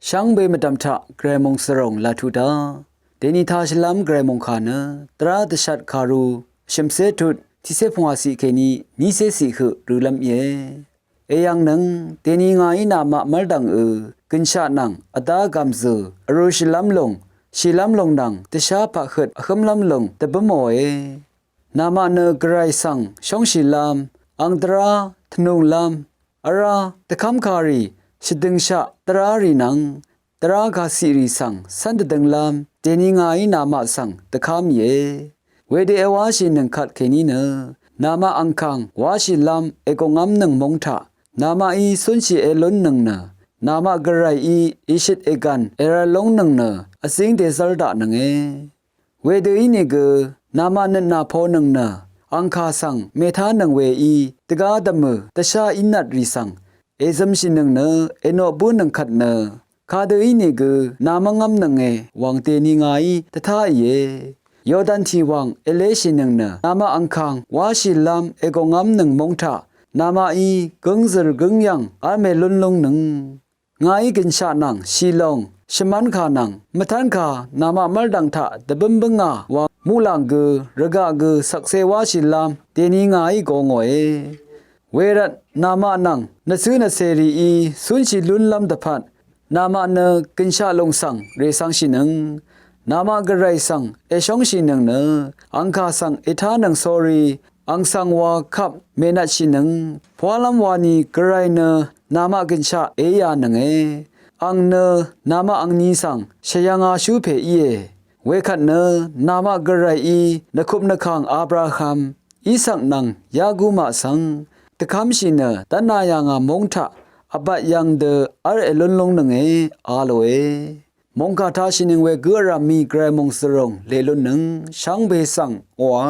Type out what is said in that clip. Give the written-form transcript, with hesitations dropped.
ช่างเบมาดำทะเกรมงสรงลาทุดาเดนิทาชลัมเกรมงขานะตราดชัดคารูชิมเซทุดที่เซพงอาสีเคนีมีเซสีคือรูลำเยยังนังเดนิงายนามามัลดังกินชานังอดากำซูอรูชิลัมลงชิลัมลงดังตชาปะขัดขมลัมลงตบมอยนามาเนกไรสังช่องชิลัมอังตราทนุงลัมอาราตะคำคารีชิดึงชะตรารีนังตรากาสิริสังสันตดังลามเจนิงายนามาสังตะคำเยเวเดอวาชินังขัดเคนีเนนามาอังคังวาชิลามเอกงอัมนังมงทะนามาอีสุนชีเอลนนังเนนามากระไรอีอิชิตเอกันเอราลงนังเนอสิงเดซัลดานังเอเวเดอีเนกนามาเนนาพอนังเนอังคาสังเมธานังเวอีตกาดมตชาอินัดริสังเอซัมชินังเนเอโนบุนังขัดเนคาเดอีเนกนามงัมนังเอวังเตนิงายตถาเยยอดันทีวังเอเลชินังเนนามาอังคังวาชิลามเอกงอัมนังมงทะนามาอีกงซรกงยังอาเมลุนลงนังงายกินชานังชีลงชมันขานังมทันขานามามัลดังทะตบมบงาวามูลังรกะสักเซวาชิลามเตนิงายกงอยเวรัตนามานังนซื้อนเสรีอีสุนชิลุนลำตะพันนามาเนกินชาลงสังเรสังชินังนามากระไรสังเอชงชินังเนอังคาสังเอทานังสอรีอังสังวาคับเมนัชินังพวาลัมวานีกระไรเนนามากินชาเอยานังเออังเนนามาอังนีสังชยังอาชูเพอีเวขัดเนนามากระไรอีนคุบนคังอับราฮัมอีสักนังยากุมาสังตะคำชินตันนายางามงทะอบัดยังเดอเอลนลงนังเออาโลเอมงคาทาชินิงเวกุรามีเกรมงสรงเลลนนังช่างเบสังวา